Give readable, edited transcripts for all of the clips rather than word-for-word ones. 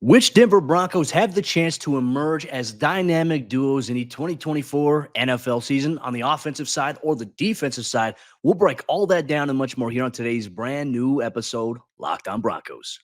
Which Denver Broncos have the chance to emerge as dynamic duos in the 2024 NFL season on the offensive side or the defensive side? We'll break all that down and much more here on today's brand new episode, Locked on Broncos.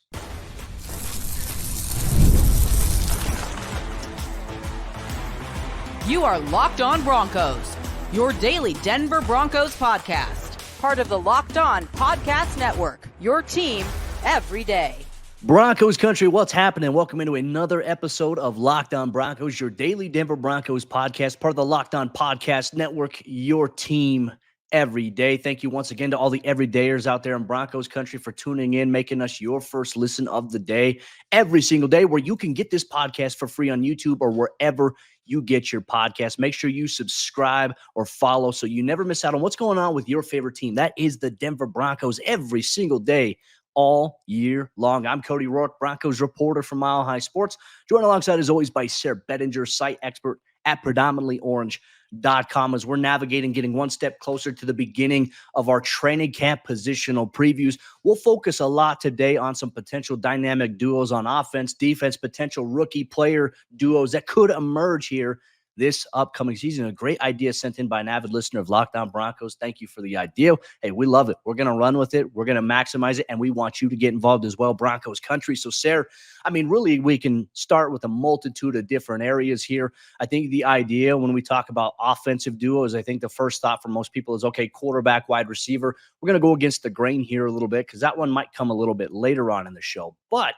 You are Locked on Broncos, your daily Denver Broncos podcast, part of the Locked on Podcast Network, your team every day. Broncos Country, what's happening? Welcome into another episode of Locked on Broncos, your daily Denver Broncos podcast, part of the Locked on Podcast Network, your team every day. Thank you once again to all the everydayers out there in Broncos Country for tuning in, making us your first listen of the day every single day, where you can get this podcast for free on YouTube or wherever you get your podcast. Make sure you subscribe or follow so you never miss out on what's going on with your favorite team. That is the Denver Broncos every single day, all year long. I'm Cody Roark, Broncos reporter from Mile High Sports, joined alongside, as always, by Sayre Bedinger, site expert at predominantlyorange.com, as we're navigating, getting one step closer to the beginning of our training camp positional previews. We'll focus a lot today on some potential dynamic duos on offense, defense, potential rookie player duos that could emerge here this upcoming season. A great idea sent in by an avid listener of Locked on Broncos. Thank you for the idea. Hey, we love it. We're going to run with it. We're going to maximize it, and we want you to get involved as well, Broncos Country. So, Sayre, really, we can start with a multitude of different areas here. I think the idea when we talk about offensive duos, I think the first thought for most people is, okay, quarterback, wide receiver. We're going to go against the grain here a little bit because that one might come a little bit later on in the show. But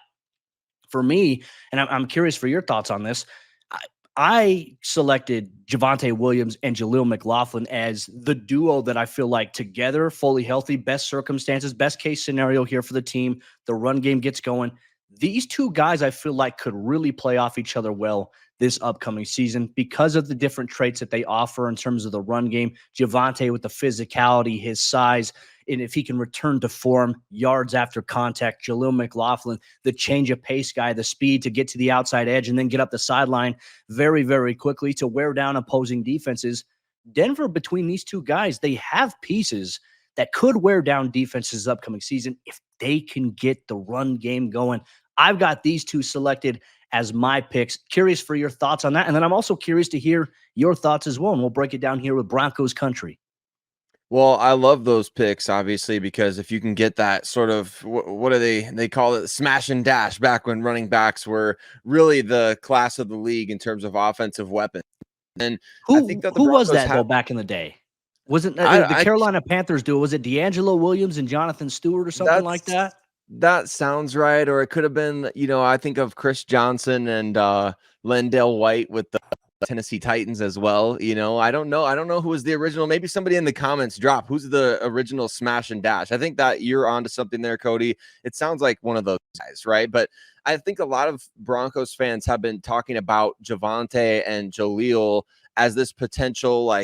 for me, and I'm curious for your thoughts on this, I selected Javonte Williams and Jaleel McLaughlin as the duo that I feel like together, fully healthy, best circumstances, best case scenario here for the team. The run game gets going. These two guys I feel like could really play off each other well this upcoming season because of the different traits that they offer in terms of the run game. Javonte with the physicality, his size, and if he can return to form, yards after contact. Jaleel McLaughlin, the change of pace guy, the speed to get to the outside edge and then get up the sideline very, very quickly to wear down opposing defenses. Denver, between these two guys, they have pieces that could wear down defenses this upcoming season if they can get the run game going. I've got these two selected as my picks. Curious for your thoughts on that. And then I'm also curious to hear your thoughts as well. And we'll break it down here with Broncos Country. Well, I love those picks, obviously, because if you can get that sort of, what do they call it? Smash and dash, back when running backs were really the class of the league in terms of offensive weapons. And I think that who was that though back in the day? Wasn't the Carolina Panthers duo? Was it D'Angelo Williams and Jonathan Stewart or something like that? That sounds right. Or it could have been, I think of Chris Johnson and Lendale White with the Tennessee Titans as well. I don't know who was the original. Maybe somebody in the comments drop who's the original smash and dash. I think that you're onto something there, Cody. It sounds like one of those guys, right? But I think a lot of Broncos fans have been talking about Javonte and Jaleel as this potential,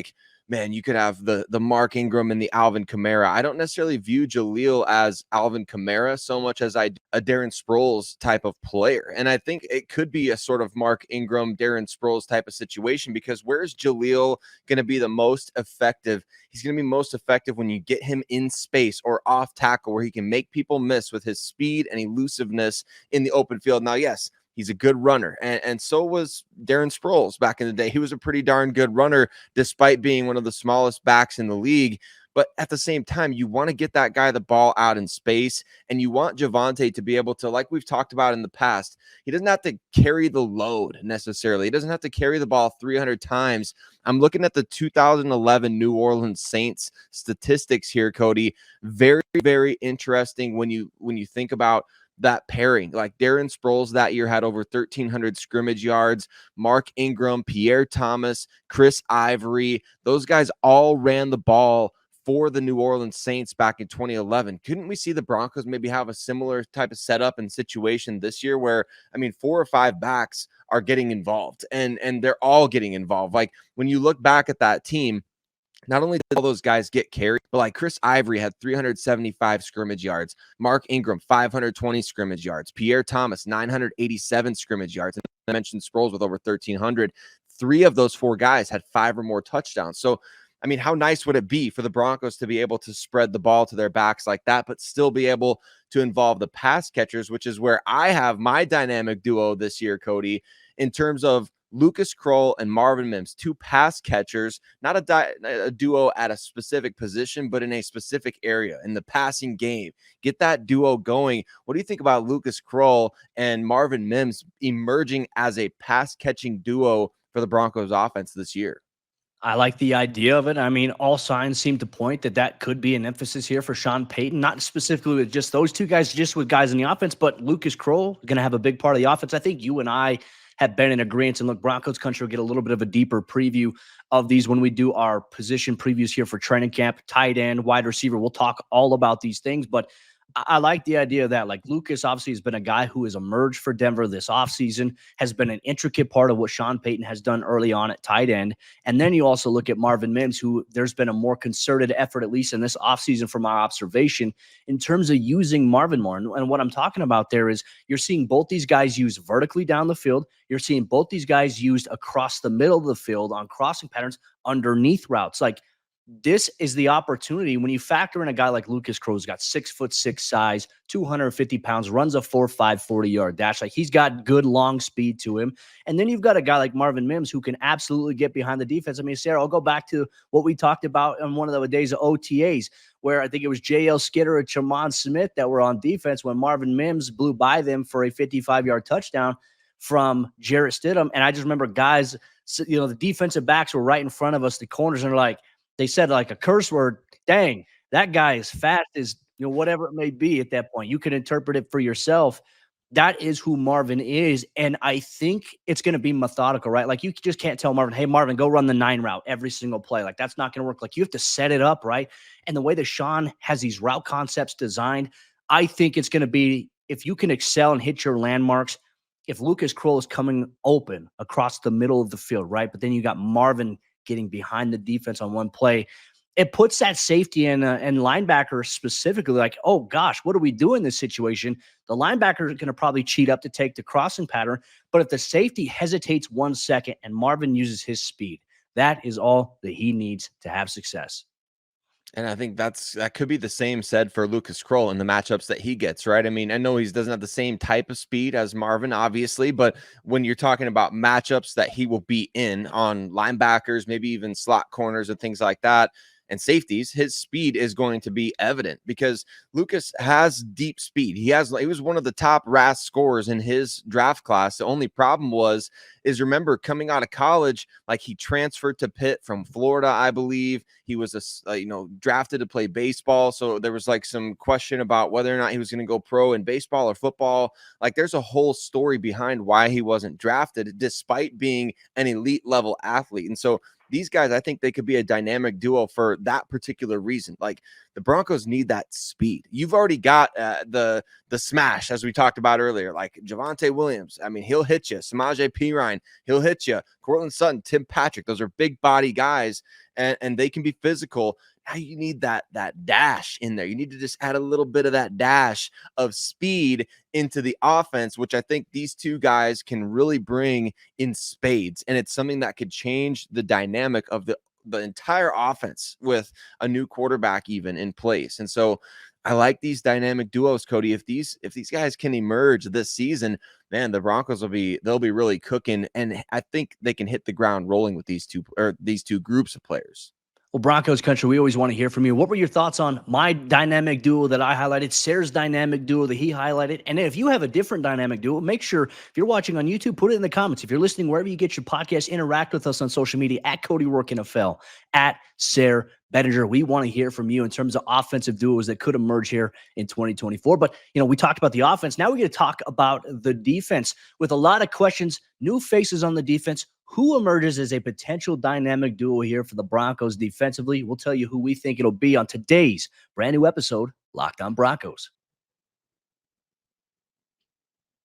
man, you could have the Mark Ingram and the Alvin Kamara. I don't necessarily view Jaleel as Alvin Kamara so much as a Darren Sproles type of player. And I think it could be a sort of Mark Ingram, Darren Sproles type of situation, because where's Jaleel going to be the most effective? He's going to be most effective when you get him in space or off tackle, where he can make people miss with his speed and elusiveness in the open field. Now, yes, he's a good runner, and so was Darren Sproles back in the day. He was a pretty darn good runner, despite being one of the smallest backs in the league. But at the same time, you want to get that guy the ball out in space, and you want Javonte to be able to, like we've talked about in the past, he doesn't have to carry the load necessarily. He doesn't have to carry the ball 300 times. I'm looking at the 2011 New Orleans Saints statistics here, Cody. Very, very interesting when you think about that pairing. Like Darren Sproles that year had over 1,300 scrimmage yards. Mark Ingram, Pierre Thomas, Chris Ivory, those guys all ran the ball for the New Orleans Saints back in 2011. Couldn't we see the Broncos maybe have a similar type of setup and situation this year where, 4 or 5 backs are getting involved and they're all getting involved? Like when you look back at that team, not only did all those guys get carried, but like Chris Ivory had 375 scrimmage yards. Mark Ingram, 520 scrimmage yards. Pierre Thomas, 987 scrimmage yards. And I mentioned Sproles with over 1,300. 3 of those 4 guys had 5 or more touchdowns. So I mean, how nice would it be for the Broncos to be able to spread the ball to their backs like that, but still be able to involve the pass catchers, which is where I have my dynamic duo this year, Cody, in terms of Lucas Kroll and Marvin Mims, two pass catchers, not a duo at a specific position, but in a specific area in the passing game. Get that duo going. What do you think about Lucas Kroll and Marvin Mims emerging as a pass catching duo for the Broncos offense this year? I like the idea of it. I mean, all signs seem to point that that could be an emphasis here for Sean Payton, not specifically with just those two guys, just with guys in the offense, but Lucas Kroll going to have a big part of the offense. I think you and I have been in agreement, and look, Broncos Country will get a little bit of a deeper preview of these when we do our position previews here for training camp, tight end, wide receiver. We'll talk all about these things, but I like the idea of that. Like, Lucas obviously has been a guy who has emerged for Denver this offseason, has been an intricate part of what Sean Payton has done early on at tight end. And then you also look at Marvin Mims, who there's been a more concerted effort, at least in this offseason from our observation, in terms of using Marvin more. And what I'm talking about there is you're seeing both these guys used vertically down the field. You're seeing both these guys used across the middle of the field on crossing patterns underneath routes. Like, this is the opportunity when you factor in a guy like Lucas Kroll, who's got 6'6" size, 250 pounds, runs a 4.5 40-yard dash. Like, he's got good long speed to him. And then you've got a guy like Marvin Mims who can absolutely get behind the defense. I mean, Sayre, I'll go back to what we talked about on one of the days of OTAs, where I think it was J.L. Skidder and Tremont Smith that were on defense when Marvin Mims blew by them for a 55-yard touchdown from Jarrett Stidham. And I just remember guys, the defensive backs were right in front of us, the corners, and they're like, they said like a curse word, dang, that guy is fast as, whatever it may be at that point. You can interpret it for yourself. That is who Marvin is. And I think it's going to be methodical, right? Like, you just can't tell Marvin, hey, Marvin, go run the 9 route every single play. Like, that's not going to work. Like, you have to set it up, right? And the way that Sean has these route concepts designed, I think it's going to be, if you can excel and hit your landmarks, if Lucas Kroll is coming open across the middle of the field, right? But then you got Marvin getting behind the defense on one play, it puts that safety and linebacker specifically like, oh gosh, what do we do in this situation? The linebacker is going to probably cheat up to take the crossing pattern, but if the safety hesitates 1 second and Marvin uses his speed, that is all that he needs to have success. And I think that could be the same said for Lucas Kroll in the matchups that he gets, right? I mean, I know he doesn't have the same type of speed as Marvin, obviously, but when you're talking about matchups that he will be in on linebackers, maybe even slot corners and things like that, and safeties, his speed is going to be evident because Lucas has deep speed. He was one of the top RAS scorers in his draft class. The only problem is remember, coming out of college, like, he transferred to Pitt from Florida, I believe. He was drafted to play baseball, so there was like some question about whether or not he was going to go pro in baseball or football. Like, there's a whole story behind why he wasn't drafted despite being an elite level athlete. And so these guys, I think they could be a dynamic duo for that particular reason. Like, the Broncos need that speed. You've already got the smash, as we talked about earlier, like Javonte Williams. I mean, he'll hit you. Samaje Perine, he'll hit you. Cortland Sutton, Tim Patrick. Those are big body guys, and they can be physical. Now you need that dash in there. You need to just add a little bit of that dash of speed into the offense, which I think these two guys can really bring in spades. And it's something that could change the dynamic of the entire offense with a new quarterback even in place. And so I like these dynamic duos, Cody. If these guys can emerge this season, man, the Broncos they'll be really cooking. And I think they can hit the ground rolling with these two groups of players. Well, Broncos Country, we always want to hear from you. What were your thoughts on my dynamic duo that I highlighted, Sayre's dynamic duo that he highlighted? And if you have a different dynamic duo, make sure, if you're watching on YouTube, put it in the comments. If you're listening wherever you get your podcast, interact with us on social media at Cody Roark NFL, at Sayre Bedinger. We want to hear from you in terms of offensive duos that could emerge here in 2024. But, we talked about the offense. Now we're going to talk about the defense with a lot of questions, new faces on the defense. Who emerges as a potential dynamic duo here for the Broncos defensively? We'll tell you who we think it'll be on today's brand new episode, Locked on Broncos.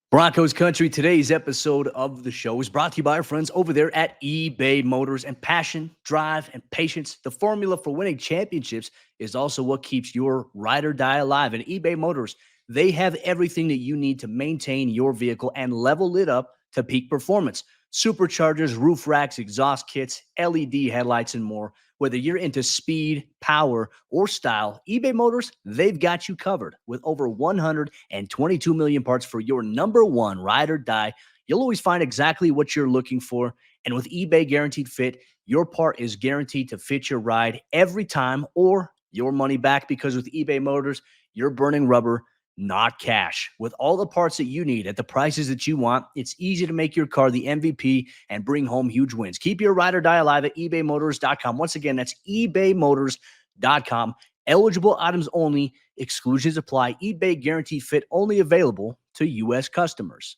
Broncos Country, today's episode of the show is brought to you by our friends over there at eBay Motors. And passion, drive, and patience, the formula for winning championships, is also what keeps your ride or die alive. And eBay Motors, they have everything that you need to maintain your vehicle and level it up to peak performance. Superchargers, roof racks, exhaust kits, LED headlights, and more. Whether you're into speed, power, or style, eBay Motors, they've got you covered. With over 122 million parts for your number one ride or die, you'll always find exactly what you're looking for. And with eBay Guaranteed Fit, your part is guaranteed to fit your ride every time or your money back, because with eBay Motors, you're burning rubber, not cash. With all the parts that you need at the prices that you want, it's easy to make your car the MVP and bring home huge wins. Keep your ride or die alive at ebaymotors.com. Once again, that's ebaymotors.com. Eligible items only. Exclusions apply. eBay Guaranteed Fit only available to U.S. customers.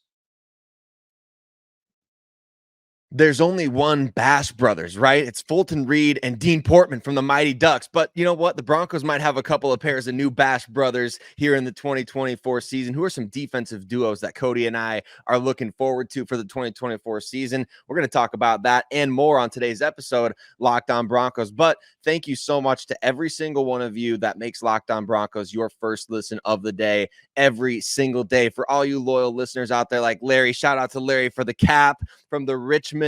There's only one Bash Brothers, right? It's Fulton Reed and Dean Portman from the Mighty Ducks. But you know what? The Broncos might have a couple of pairs of new Bash Brothers here in the 2024 season. Who are some defensive duos that Cody and I are looking forward to for the 2024 season? We're going to talk about that and more on today's episode, Locked On Broncos. But thank you so much to every single one of you that makes Locked On Broncos your first listen of the day every single day. For all you loyal listeners out there like Larry, shout out to Larry for the cap from the Richmond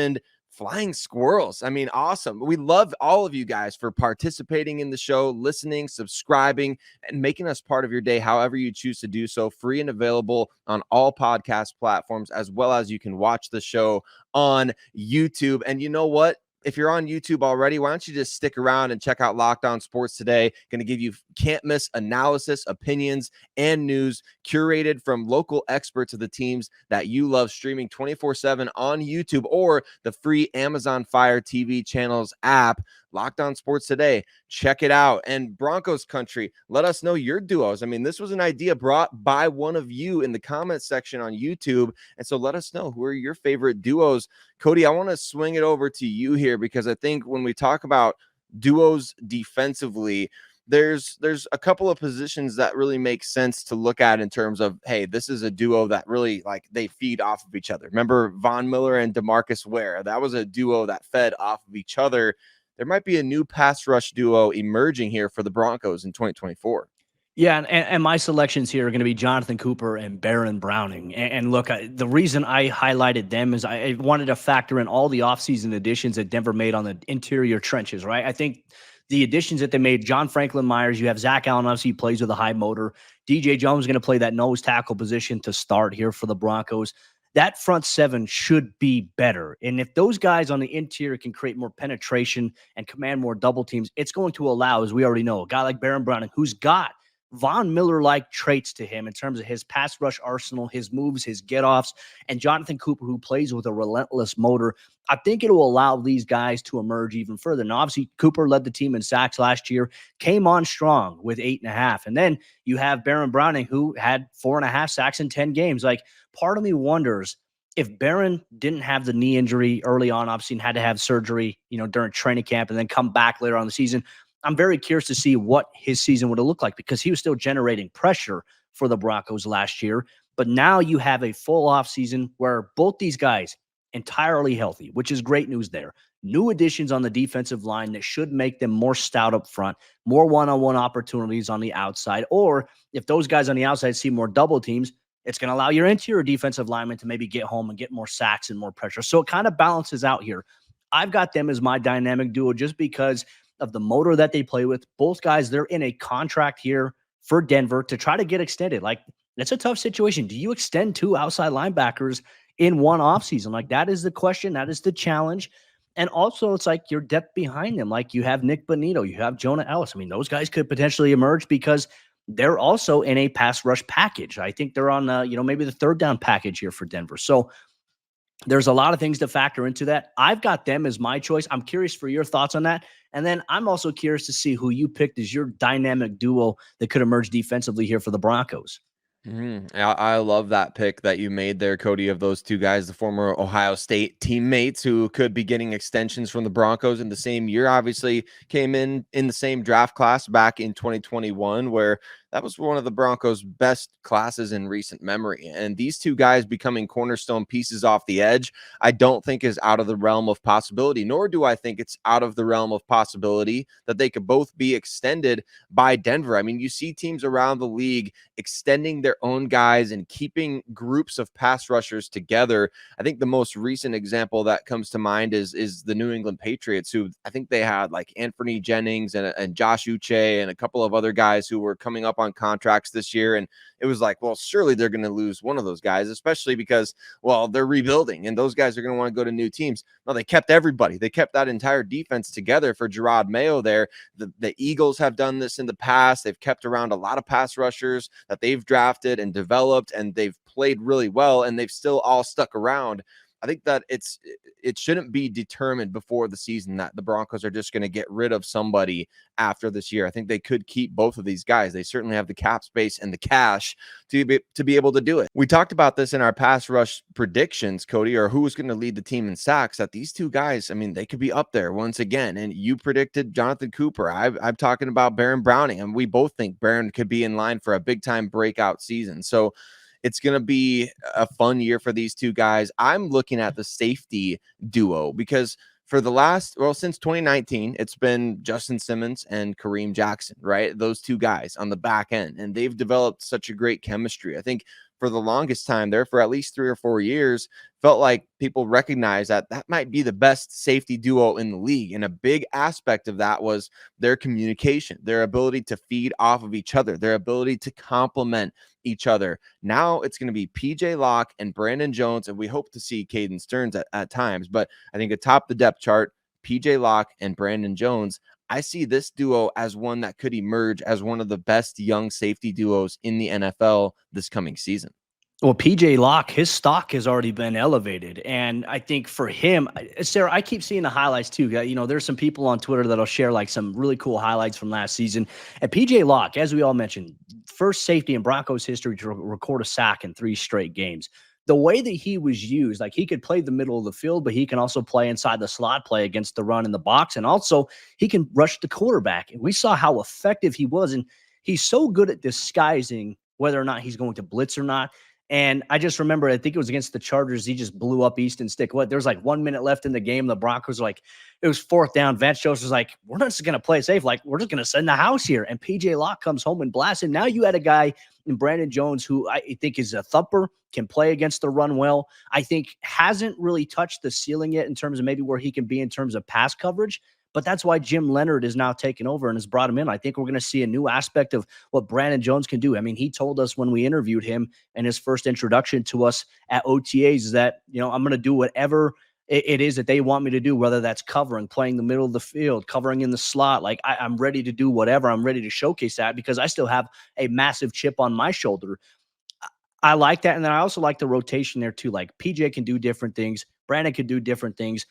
Flying Squirrels. I mean, awesome. We love all of you guys for participating in the show, listening, subscribing, and making us part of your day, however you choose to do so. Free and available on all podcast platforms, as well as you can watch the show on YouTube. And you know what? If you're on YouTube already, why don't you just stick around and check out Locked On Sports Today? Going to give you can't miss analysis, opinions, and news curated from local experts of the teams that you love, streaming 24/7 on YouTube or the free Amazon Fire TV channels app. Locked On Sports Today. Check it out. And Broncos Country, let us know your duos. I mean, this was an idea brought by one of you in the comments section on YouTube. And so let us know, who are your favorite duos? Cody, I want to swing it over to you here, because I think when we talk about duos defensively, there's a couple of positions that really make sense to look at in terms of, hey, this is a duo that really, like, they feed off of each other. Remember Von Miller and DeMarcus Ware? That was a duo that fed off of each other. There might be a new pass rush duo emerging here for the Broncos in 2024. Yeah, and my selections here are going to be Jonathan Cooper and Baron Browning. And look, the reason I highlighted them is I wanted to factor in all the offseason additions that Denver made on the interior trenches, right? I think the additions that they made, John Franklin Myers, you have Zach Allen, obviously he plays with a high motor. DJ Jones is going to play that nose tackle position to start here for the Broncos. That front seven should be better. And if those guys on the interior can create more penetration and command more double teams, it's going to allow, as we already know, a guy like Baron Browning, who's got Von Miller-like traits to him in terms of his pass rush arsenal, his moves, his get-offs, and Jonathan Cooper, who plays with a relentless motor. I think it will allow these guys to emerge even further. Now, obviously, Cooper led the team in sacks last year, came on strong with 8.5. And then you have Baron Browning, who had 4.5 sacks in 10 games. Like, part of me wonders if Baron didn't have the knee injury early on, obviously, and had to have surgery, during training camp and then come back later on in the season. I'm very curious to see what his season would have looked like, because he was still generating pressure for the Broncos last year. But now you have a full off season where both these guys entirely healthy, which is great news there. New additions on the defensive line that should make them more stout up front, more one-on-one opportunities on the outside. Or if those guys on the outside see more double teams, it's going to allow your interior defensive lineman to maybe get home and get more sacks and more pressure. So it kind of balances out here. I've got them as my dynamic duo just because of the motor that they play with. Both guys, they're in a contract here for Denver to try to get extended. Like, it's a tough situation. Do you extend 2 outside linebackers in one offseason? Like, that is the question. That is the challenge. And also, it's like your depth behind them. Like, you have Nick Bonito, you have Jonah Ellis. I mean, those guys could potentially emerge because they're also in a pass rush package. I think they're on, maybe the third down package here for Denver. So there's a lot of things to factor into that. I've got them as my choice. I'm curious for your thoughts on that. And then I'm also curious to see who you picked as your dynamic duo that could emerge defensively here for the Broncos. I love that pick that you made there, Cody, of those two guys, the former Ohio State teammates who could be getting extensions from the Broncos in the same year. Obviously came in the same draft class back in 2021, where that was one of the Broncos' best classes in recent memory. And these two guys becoming cornerstone pieces off the edge, I don't think is out of the realm of possibility, nor do I think it's out of the realm of possibility that they could both be extended by Denver. I mean, you see teams around the league extending their own guys and keeping groups of pass rushers together. I think the most recent example that comes to mind is the New England Patriots, who I think they had like Anthony Jennings and Josh Uche and a couple of other guys who were coming up on contracts this year. And it was like, well, surely they're going to lose one of those guys, especially because, well, they're rebuilding and those guys are going to want to go to new teams. No, they kept everybody. They kept that entire defense together for Gerard Mayo there. The Eagles have done this in the past. They've kept around a lot of pass rushers that they've drafted and developed, and they've played really well, and they've still all stuck around. I think that it shouldn't be determined before the season that the Broncos are just going to get rid of somebody after this year. I think they could keep both of these guys. They certainly have the cap space and the cash to be able to do it. We talked about this in our pass rush predictions, Cody, or who was going to lead the team in sacks, that these two guys, I mean, they could be up there once again. And you predicted Jonathan Cooper. I'm talking about Baron Browning, and we both think Baron could be in line for a big time breakout season. So it's going to be a fun year for these two guys. I'm looking at the safety duo because for since 2019, it's been Justin Simmons and Kareem Jackson, right? Those two guys on the back end, and they've developed such a great chemistry. I think for the longest time there, for at least 3 or 4 years, felt like people recognized that might be the best safety duo in the league. And a big aspect of that was their communication, their ability to feed off of each other, their ability to complement each other. Now it's going to be PJ Locke and Brandon Jones, and we hope to see Caden Stearns at times. But I think atop the depth chart, PJ Locke and Brandon Jones, I see this duo as one that could emerge as one of the best young safety duos in the NFL this coming season. Well, PJ Locke, his stock has already been elevated. And I think for him, Sayre, I keep seeing the highlights too. You know, there's some people on Twitter that'll share like some really cool highlights from last season. And PJ Locke, as we all mentioned, first safety in Broncos history to record a sack in 3 straight games. The way that he was used, like he could play the middle of the field, but he can also play inside the slot, play against the run in the box. And also he can rush the quarterback. And we saw how effective he was. And he's so good at disguising whether or not he's going to blitz or not. And I just remember, I think it was against the Chargers, he just blew up Easton Stick. There's like 1 minute left in the game. The Broncos were like, it was 4th down. Vance Joseph was like, we're not just going to play it safe. Like, we're just going to send the house here. And PJ Locke comes home and blasts him. Now you had a guy in Brandon Jones who I think is a thumper, can play against the run well. I think hasn't really touched the ceiling yet in terms of maybe where he can be in terms of pass coverage. But that's why Jim Leonard is now taken over and has brought him in. I think we're going to see a new aspect of what Brandon Jones can do. I mean, he told us when we interviewed him in his first introduction to us at OTAs that, you know, I'm going to do whatever it is that they want me to do, whether that's covering, playing the middle of the field, covering in the slot. Like I'm ready to do whatever. I'm ready to showcase that because I still have a massive chip on my shoulder. I like that. And then I also like the rotation there too. Like PJ can do different things. Brandon can do different things.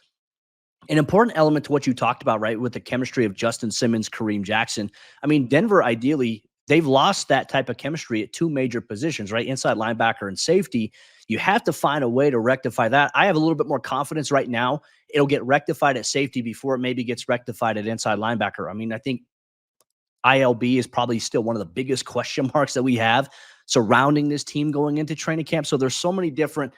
An important element to what you talked about, right, with the chemistry of Justin Simmons, Kareem Jackson. I mean, Denver, ideally, they've lost that type of chemistry at 2 major positions, right? Inside linebacker and safety. You have to find a way to rectify that. I have a little bit more confidence right now. It'll get rectified at safety before it maybe gets rectified at inside linebacker. I mean, I think ILB is probably still one of the biggest question marks that we have surrounding this team going into training camp. So there's so many different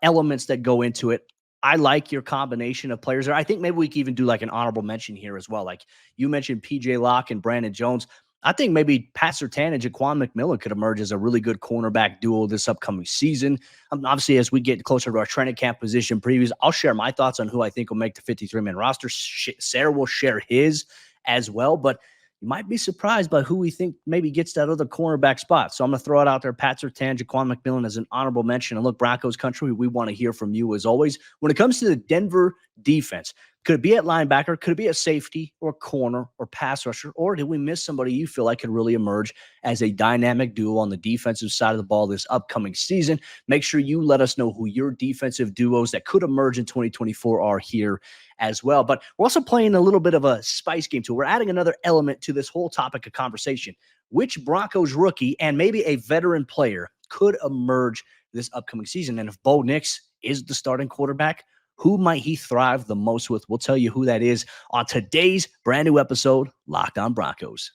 elements that go into it. I like your combination of players there. I think maybe we can even do like an honorable mention here as well. Like you mentioned PJ Locke and Brandon Jones. I think maybe Pat Surtain and Jaquan McMillan could emerge as a really good cornerback duo this upcoming season. Obviously, as we get closer to our training camp position previews, I'll share my thoughts on who I think will make the 53-man roster. Sayre will share his as well, but you might be surprised by who we think maybe gets that other cornerback spot. So I'm going to throw it out there. Pat Surtain, Jaquan McMillan as an honorable mention. And look, Broncos Country, we want to hear from you as always. When it comes to the Denver defense, could it be at linebacker? Could it be a safety or corner or pass rusher? Or did we miss somebody you feel like could really emerge as a dynamic duo on the defensive side of the ball this upcoming season? Make sure you let us know who your defensive duos that could emerge in 2024 are here as well. But we're also playing a little bit of a spice game too. We're adding another element to this whole topic of conversation. Which Broncos rookie and maybe a veteran player could emerge this upcoming season? And if Bo Nix is the starting quarterback, who might he thrive the most with? We'll tell you who that is on today's brand new episode, Locked On Broncos.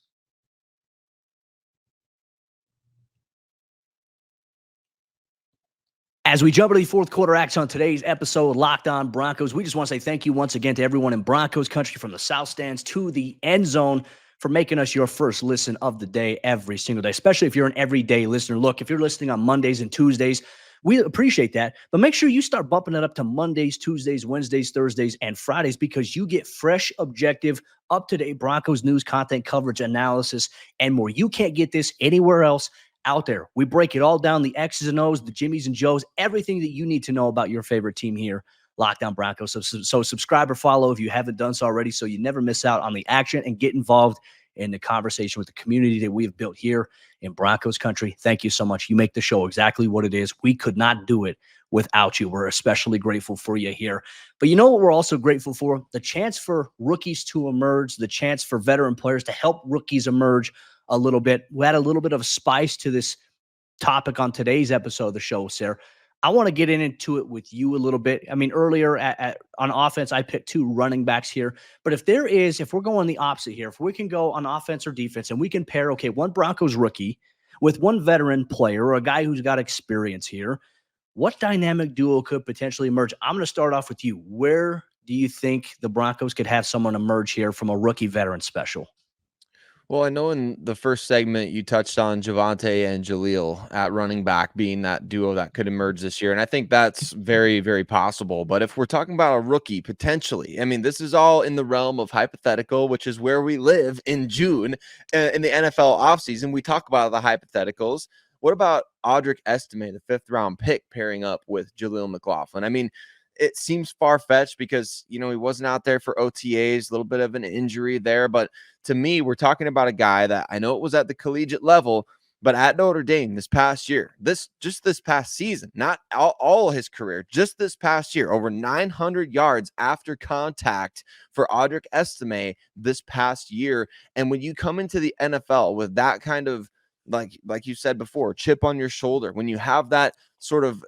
As we jump into the fourth quarter action on today's episode of Locked On Broncos, we just want to say thank you once again to everyone in Broncos Country, from the South Stands to the end zone, for making us your first listen of the day every single day, especially if you're an everyday listener. Look, if you're listening on Mondays and Tuesdays, we appreciate that, but make sure you start bumping it up to Mondays, Tuesdays, Wednesdays, Thursdays, and Fridays, because you get fresh, objective, up-to-date Broncos news, content, coverage, analysis, and more. You can't get this anywhere else out there. We break it all down, the X's and O's, the Jimmies and Joes, everything that you need to know about your favorite team here, Locked On Broncos. So subscribe or follow if you haven't done so already, so you never miss out on the action and get involved in the conversation with the community that we have built here in Broncos Country. Thank you so much. You make the show exactly what it is. We could not do it without you. We're especially grateful for you here. But you know what we're also grateful for? The chance for rookies to emerge, the chance for veteran players to help rookies emerge a little bit. We had a little bit of spice to this topic on today's episode of the show, Sayre. I want to get into it with you a little bit. I mean, earlier on offense, I picked two running backs here. But if we're going the opposite here, if we can go on offense or defense and we can pair, one Broncos rookie with one veteran player or a guy who's got experience here, what dynamic duo could potentially emerge? I'm going to start off with you. Where do you think the Broncos could have someone emerge here from a rookie veteran special? Well, I know in the first segment you touched on Javonte and Jaleel at running back being that duo that could emerge this year. And I think that's very, very possible. But if we're talking about a rookie, potentially, I mean, this is all in the realm of hypothetical, which is where we live in June in the NFL offseason. We talk about the hypotheticals. What about Audric Estime, the 5th round pick, pairing up with Jaleel McLaughlin? I mean, it seems far-fetched because, he wasn't out there for OTAs, a little bit of an injury there. But to me, we're talking about a guy that I know it was at the collegiate level, but at Notre Dame this past year, this past season, not all his career, just this past year, over 900 yards after contact for Audric Estime this past year. And when you come into the NFL with that kind of, like you said before, chip on your shoulder, when you have that sort of,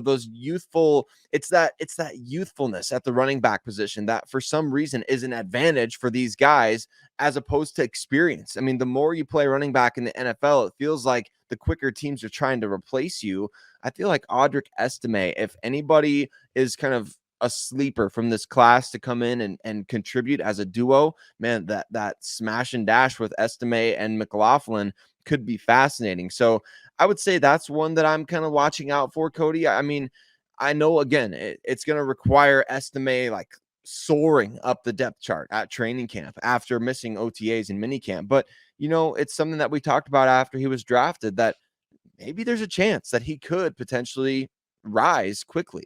those youthful, it's that youthfulness at the running back position that for some reason is an advantage for these guys as opposed to experience. I mean, the more you play running back in the NFL, it feels like the quicker teams are trying to replace you. I feel like Audric Estime, if anybody is kind of a sleeper from this class to come in and contribute as a duo, man, that smash and dash with Estime and McLaughlin could be fascinating. So I would say that's one that I'm kind of watching out for, Cody. I mean, I know, again, it's going to require Estime like soaring up the depth chart at training camp after missing OTAs and minicamp. But, it's something that we talked about after he was drafted, that maybe there's a chance that he could potentially rise quickly.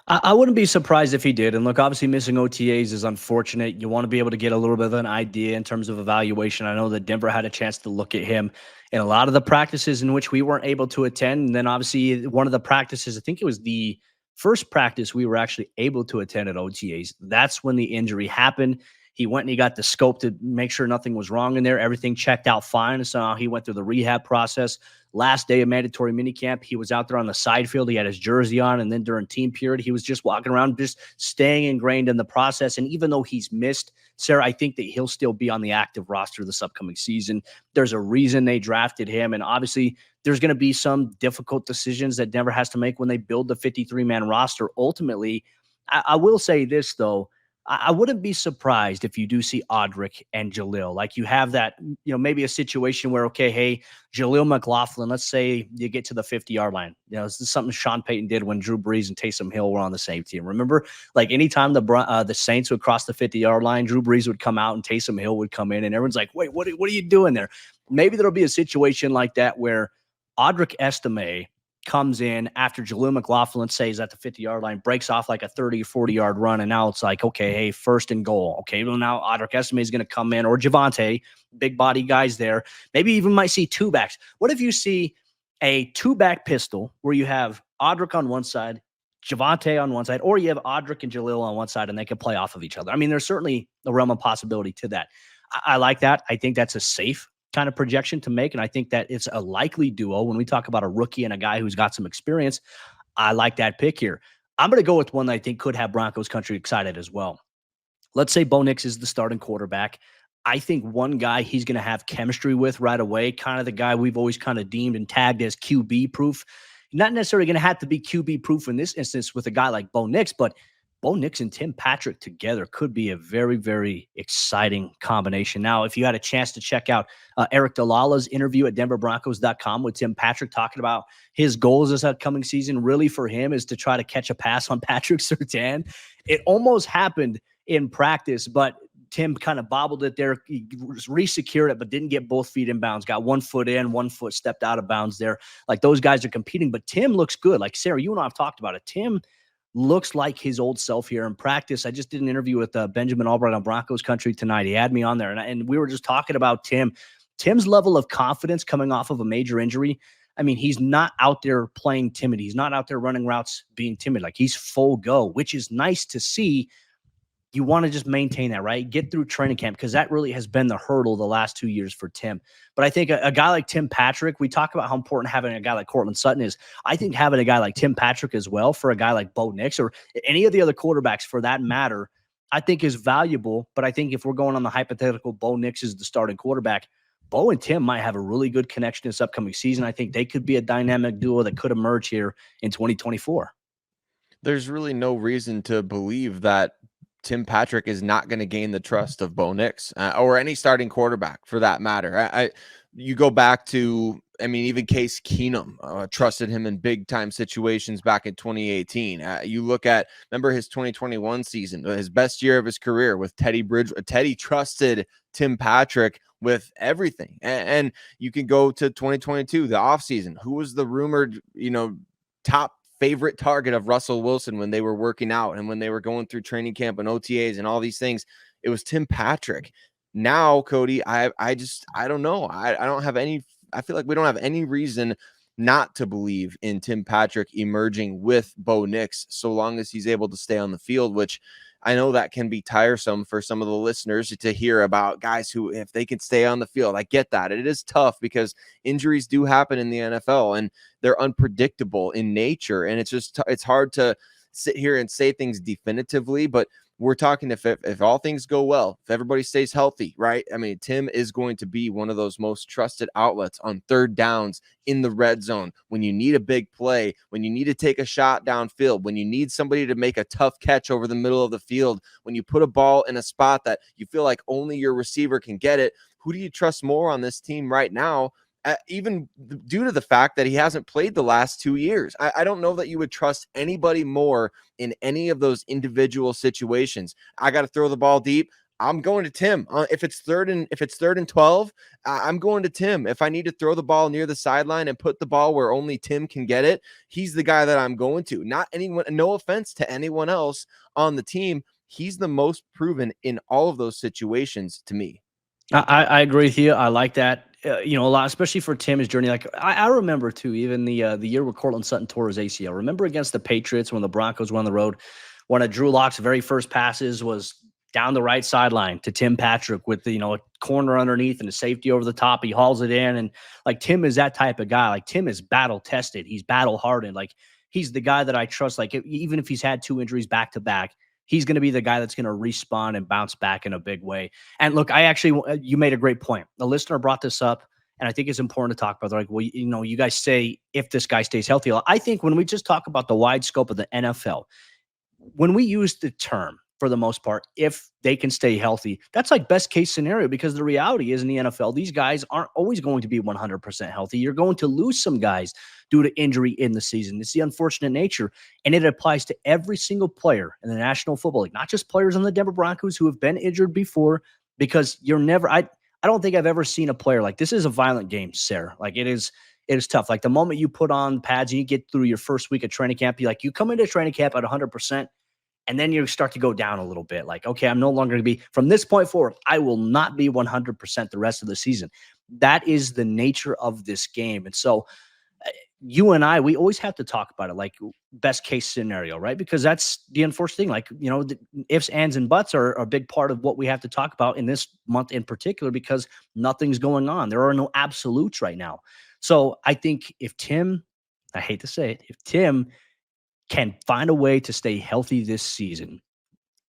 I wouldn't be surprised if he did. And look, obviously missing OTAs is unfortunate. You want to be able to get a little bit of an idea in terms of evaluation. I know that Denver had a chance to look at him in a lot of the practices in which we weren't able to attend. And then obviously one of the practices, I think it was the first practice we were actually able to attend at OTAs. That's when the injury happened. He went and he got the scope to make sure nothing was wrong in there. Everything checked out fine. So he went through the rehab process. Last day of mandatory minicamp, he was out there on the side field. He had his jersey on. And then during team period, he was just walking around, just staying ingrained in the process. And even though he's missed, Sayre, I think that he'll still be on the active roster this upcoming season. There's a reason they drafted him. And obviously, there's going to be some difficult decisions that Denver has to make when they build the 53-man roster. Ultimately, I will say this, though. I wouldn't be surprised if you do see Audric and Jaleel. Like you have that, maybe a situation where, okay, hey, Jaleel McLaughlin, let's say you get to the 50-yard line. This is something Sean Payton did when Drew Brees and Taysom Hill were on the same team. Remember, like anytime the Saints would cross the 50-yard line, Drew Brees would come out and Taysom Hill would come in, and everyone's like, wait, what are you doing there? Maybe there'll be a situation like that where Audric Estime comes in after Jaleel McLaughlin, says at the 50-yard line, breaks off like a 30 or 40-yard run, and now it's like, okay, hey, 1st and goal. Okay, well, now Audric Estime is going to come in, or Javonte, big body guys there. Maybe even might see two backs. What if you see a two-back pistol where you have Audric on one side, Javonte on one side, or you have Audric and Jaleel on one side, and they can play off of each other? I mean, there's certainly a realm of possibility to that. I like that. I think that's a safe kind of projection to make. And I think that it's a likely duo when we talk about a rookie and a guy who's got some experience. I like that pick here. I'm going to go with one that I think could have Broncos Country excited as well. Let's say Bo Nix is the starting quarterback. I think one guy he's going to have chemistry with right away, kind of the guy we've always kind of deemed and tagged as QB proof. not necessarily going to have to be QB proof in this instance with a guy like Bo Nix, but Bo Nix and Tim Patrick together could be a very, very exciting combination. Now, if you had a chance to check out Eric Dalala's interview at denverbroncos.com with Tim Patrick talking about his goals this upcoming season, really for him is to try to catch a pass on Patrick Surtain. It almost happened in practice, but Tim kind of bobbled it there. He re-secured it, but didn't get both feet in bounds. Got 1 foot in, 1 foot stepped out of bounds there. Like, those guys are competing, but Tim looks good. Like, Sayre, you and I have talked about it. Tim looks like his old self here in practice. I just did an interview with Benjamin Albright on Broncos Country tonight. He had me on there, and we were just talking about Tim. Tim's level of confidence coming off of a major injury. I mean, he's not out there playing timid. He's not out there running routes being timid. Like, he's full go, which is nice to see. You want to just maintain that, right? Get through training camp, because that really has been the hurdle the last 2 years for Tim. But I think a guy like Tim Patrick, we talk about how important having a guy like Courtland Sutton is. I think having a guy like Tim Patrick as well for a guy like Bo Nix or any of the other quarterbacks for that matter, I think is valuable. But I think if we're going on the hypothetical, Bo Nix is the starting quarterback, Bo and Tim might have a really good connection this upcoming season. I think they could be a dynamic duo that could emerge here in 2024. There's really no reason to believe that Tim Patrick is not going to gain the trust of Bo Nix or any starting quarterback for that matter. You go back to, I mean, even Case Keenum trusted him in big time situations back in 2018. You look at, remember his 2021 season, his best year of his career with Teddy Bridgewater. Teddy trusted Tim Patrick with everything. And you can go to 2022, the offseason. Who was the rumored, top favorite target of Russell Wilson when they were working out and when they were going through training camp and OTAs and all these things? It was Tim Patrick. Now, Cody, I don't know. I feel like we don't have any reason not to believe in Tim Patrick emerging with Bo Nix, so long as he's able to stay on the field, which I know that can be tiresome for some of the listeners to hear about guys who, if they can stay on the field. I get that. It is tough because injuries do happen in the NFL and they're unpredictable in nature. And it's hard to sit here and say things definitively, but we're talking if all things go well, if everybody stays healthy, right? I mean, Tim is going to be one of those most trusted outlets on third downs in the red zone. When you need a big play, when you need to take a shot downfield, when you need somebody to make a tough catch over the middle of the field, when you put a ball in a spot that you feel like only your receiver can get it, who do you trust more on this team right now? Even due to the fact that he hasn't played the last 2 years. I don't know that you would trust anybody more in any of those individual situations. I got to throw the ball deep. I'm going to Tim. If it's third and 12, I'm going to Tim. If I need to throw the ball near the sideline and put the ball where only Tim can get it, he's the guy that I'm going to. Not anyone. No offense to anyone else on the team. He's the most proven in all of those situations to me. I agree with you. I like that. A lot, especially for Tim's journey. Like I remember too, even the year where Courtland Sutton tore his ACL. Remember against the Patriots when the Broncos were on the road, one of Drew Lock's very first passes was down the right sideline to Tim Patrick with a corner underneath and a safety over the top. He hauls it in, and like Tim is that type of guy. Like Tim is battle tested. He's battle hardened. Like he's the guy that I trust. Like even if he's had 2 injuries back to back, he's going to be the guy that's going to respawn and bounce back in a big way. And look, you made a great point. The listener brought this up, and I think it's important to talk about. They're like, well, you guys say if this guy stays healthy. I think when we just talk about the wide scope of the NFL, when we use the term, for the most part, if they can stay healthy, that's like best case scenario, because the reality is in the NFL, these guys aren't always going to be 100% healthy. You're going to lose some guys due to injury in the season. It's the unfortunate nature, and it applies to every single player in the National Football League, not just players on the Denver Broncos who have been injured before, because I don't think I've ever seen a player like this. Is a violent game, Sayre. Like it is tough. Like the moment you put on pads and you get through your first week of training camp, you come into training camp at 100%. And then you start to go down a little bit. Like, okay, I'm no longer going to be, from this point forward, I will not be 100% the rest of the season. That is the nature of this game. And so you and I, we always have to talk about it like best case scenario, right? Because that's the unfortunate thing. Like, the ifs, ands, and buts are a big part of what we have to talk about in this month in particular, because nothing's going on. There are no absolutes right now. So I think if Tim, I hate to say it, if Tim can find a way to stay healthy this season,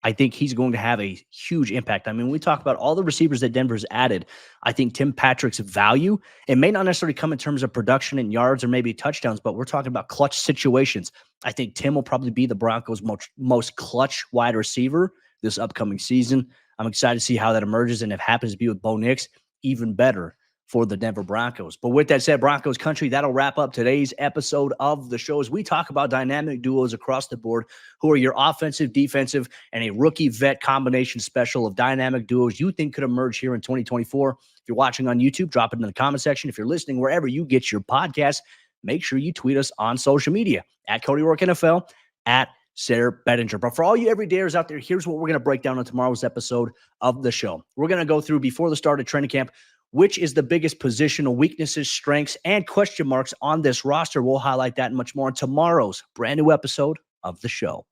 I think he's going to have a huge impact. I mean, we talk about all the receivers that Denver's added. I think Tim Patrick's value, it may not necessarily come in terms of production and yards or maybe touchdowns, but we're talking about clutch situations. I think Tim will probably be the Broncos' most clutch wide receiver this upcoming season. I'm excited to see how that emerges, and if it happens to be with Bo Nix, even better for the Denver Broncos. But with that said, Broncos Country, that'll wrap up today's episode of the show as we talk about dynamic duos across the board who are your offensive, defensive, and a rookie vet combination special of dynamic duos you think could emerge here in 2024. If you're watching on YouTube, drop it in the comment section. If you're listening wherever you get your podcasts, make sure you tweet us on social media at Cody Roark NFL, at Sayre Bedinger. But for all you everydayers out there, here's what we're going to break down on tomorrow's episode of the show. We're going to go through, before the start of training camp, which is the biggest positional weaknesses, strengths, and question marks on this roster. We'll highlight that and much more in tomorrow's brand new episode of the show.